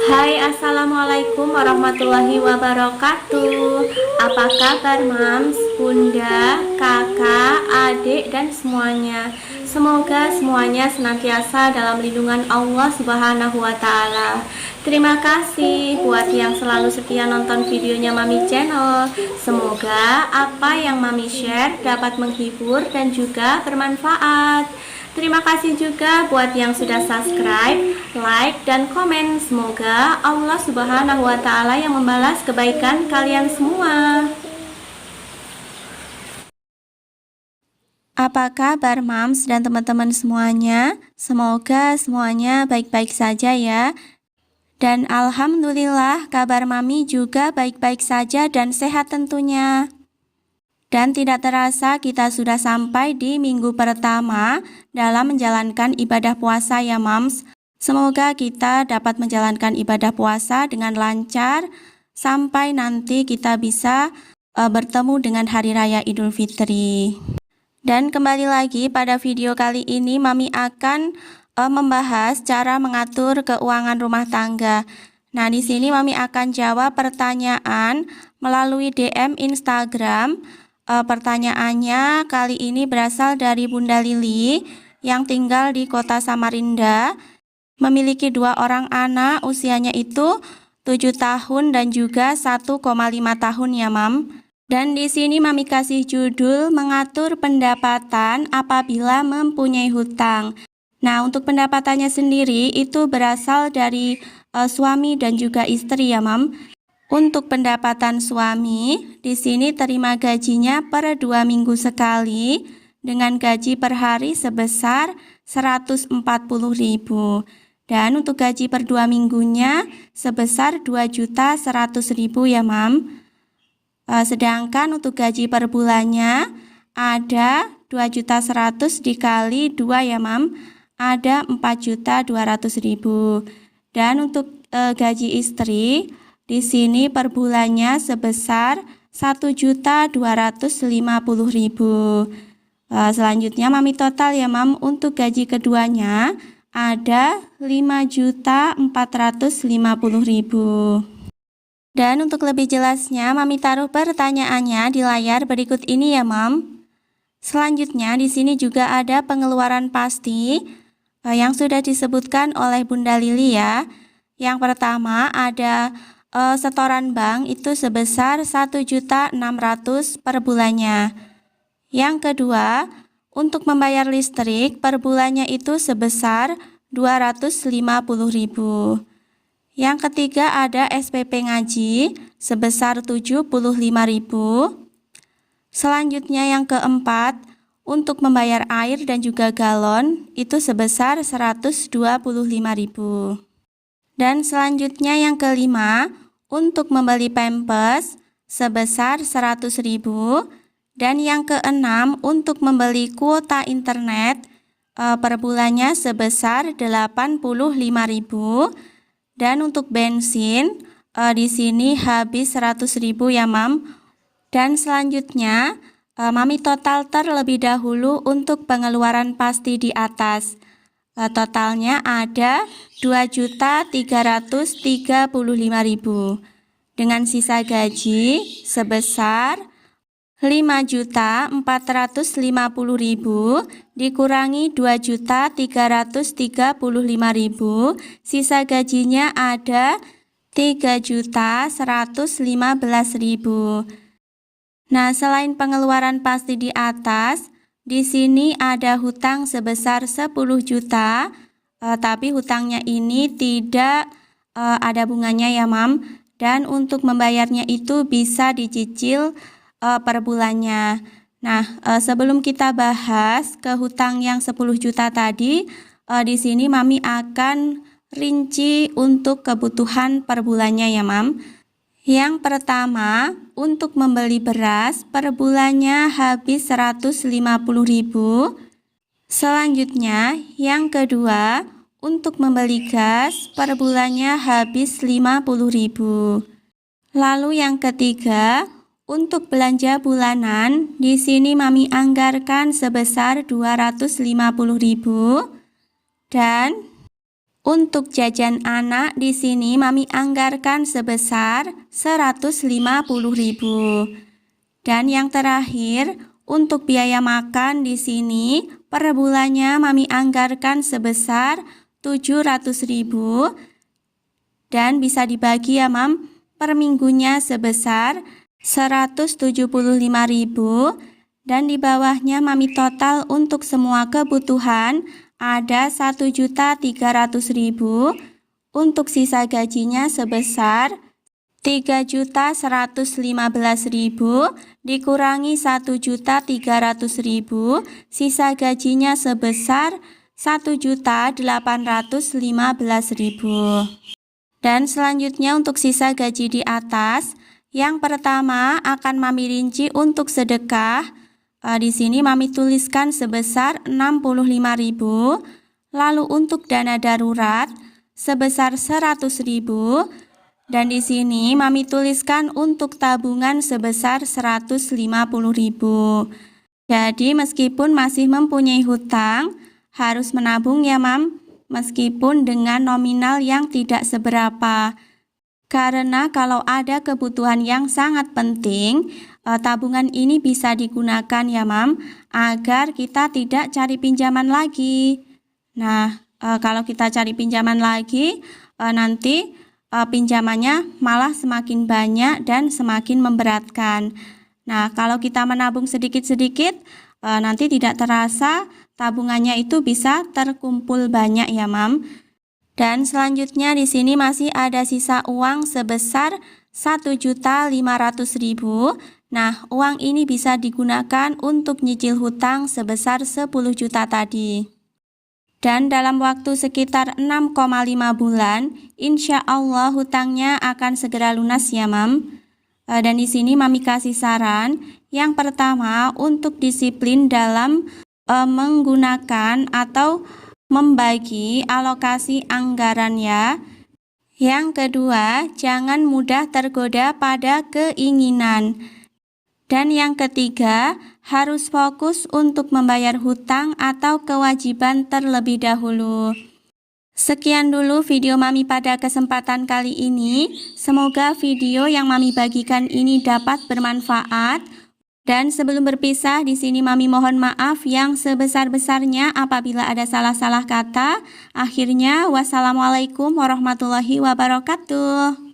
Hai, assalamualaikum warahmatullahi wabarakatuh. Apa kabar mams, bunda, kakak, adik, dan semuanya? Semoga semuanya senantiasa dalam lindungan Allah Subhanahu wa Ta'ala. Terima kasih buat yang selalu setia nonton videonya Mami Channel. Semoga apa yang Mami share dapat menghibur dan juga bermanfaat. Terima kasih juga buat yang sudah subscribe, like, dan komen. Semoga Allah Subhanahu wa Ta'ala yang membalas kebaikan kalian semua. Apa kabar mams dan teman-teman semuanya? Semoga semuanya baik-baik saja ya. Dan alhamdulillah kabar mami juga baik-baik saja dan sehat tentunya. Dan tidak terasa kita sudah sampai di minggu pertama dalam menjalankan ibadah puasa ya mams. Semoga kita dapat menjalankan ibadah puasa dengan lancar sampai nanti kita bisa bertemu dengan Hari Raya Idul Fitri. Dan kembali lagi pada video kali ini Mami akan membahas cara mengatur keuangan rumah tangga. Nah, di sini Mami akan jawab pertanyaan melalui DM Instagram. Pertanyaannya kali ini berasal dari Bunda Lili yang tinggal di kota Samarinda, memiliki 2 orang anak, usianya itu 7 tahun dan juga 1,5 tahun ya mam. Dan di sini Mami kasih judul mengatur pendapatan apabila mempunyai hutang. Nah, untuk pendapatannya sendiri itu berasal dari suami dan juga istri ya mam. Untuk pendapatan suami, di sini terima gajinya per 2 minggu sekali dengan gaji per hari sebesar 140.000. Dan untuk gaji per 2 minggunya sebesar 2.100.000 ya mam. Sedangkan untuk gaji per bulannya ada 2.100.000 dikali 2 ya mam, ada 4.200.000. Dan untuk gaji istri di sini per bulannya sebesar 1.250.000. Selanjutnya Mami total ya mam, untuk gaji keduanya ada 5.450.000. Dan untuk lebih jelasnya Mami taruh pertanyaannya di layar berikut ini ya mam. Selanjutnya di sini juga ada pengeluaran pasti yang sudah disebutkan oleh Bunda Lili ya. Yang pertama ada setoran bank itu sebesar 1.600.000 per bulannya. Yang kedua, untuk membayar listrik per bulannya itu sebesar 250.000. Yang ketiga ada SPP ngaji sebesar 75.000. Selanjutnya yang keempat, untuk membayar air dan juga galon itu sebesar 125.000. Dan selanjutnya yang kelima, untuk membeli pampers sebesar 100.000. Dan yang keenam, untuk membeli kuota internet per bulannya sebesar 85.000. Dan untuk bensin di sini habis 100.000 ya mam. Dan selanjutnya Mami total terlebih dahulu untuk pengeluaran pasti di atas. Totalnya ada 2.335.000 dengan sisa gaji sebesar 5.450.000 dikurangi 2.335.000, sisa gajinya ada 3.115.000. Nah, selain pengeluaran pasti di atas, di sini ada hutang sebesar 10 juta, tapi hutangnya ini tidak ada bunganya ya mam. Dan untuk membayarnya itu bisa dicicil per bulannya. Nah, sebelum kita bahas ke hutang yang 10 juta tadi, di sini Mami akan rinci untuk kebutuhan per bulannya ya mam. Yang pertama, untuk membeli beras per bulannya habis 150.000. Selanjutnya, yang kedua, untuk membeli gas per bulannya habis 50.000. Lalu yang ketiga, untuk belanja bulanan, di sini Mami anggarkan sebesar 250.000. Dan Untuk jajan anak di sini Mami anggarkan sebesar 150.000. Dan yang terakhir, untuk biaya makan di sini per bulannya Mami anggarkan sebesar 700.000 dan bisa dibagi ya Mam per minggunya sebesar 175.000 dan di bawahnya Mami total untuk semua kebutuhan ada 1.300.000. Untuk sisa gajinya sebesar 3.115.000 dikurangi 1.300.000, sisa gajinya sebesar 1.815.000. Dan selanjutnya untuk sisa gaji di atas, yang pertama akan Mami rinci untuk sedekah. Di sini Mami tuliskan sebesar 65.000. Lalu untuk dana darurat sebesar 100.000. Dan di sini Mami tuliskan untuk tabungan sebesar 150.000. Jadi meskipun masih mempunyai hutang, harus menabung ya Mam, meskipun dengan nominal yang tidak seberapa. Karena kalau ada kebutuhan yang sangat penting, tabungan ini bisa digunakan ya Mam, agar kita tidak cari pinjaman lagi. Nah, kalau kita cari pinjaman lagi, nanti pinjamannya malah semakin banyak dan semakin memberatkan. Nah, kalau kita menabung sedikit-sedikit, nanti tidak terasa tabungannya itu bisa terkumpul banyak ya Mam. Dan selanjutnya di sini masih ada sisa uang sebesar 1.500.000. Nah, uang ini bisa digunakan untuk nyicil hutang sebesar 10 juta tadi. Dan dalam waktu sekitar 6,5 bulan, insya Allah hutangnya akan segera lunas ya Mam. Dan di sini Mami kasih saran, yang pertama untuk disiplin dalam menggunakan atau membagi alokasi anggaran ya. Yang kedua, jangan mudah tergoda pada keinginan. Dan yang ketiga, harus fokus untuk membayar hutang atau kewajiban terlebih dahulu. Sekian dulu video Mami pada kesempatan kali ini. Semoga video yang Mami bagikan ini dapat bermanfaat. Dan sebelum berpisah, di sini Mami mohon maaf yang sebesar-besarnya apabila ada salah-salah kata. Akhirnya, wassalamualaikum warahmatullahi wabarakatuh.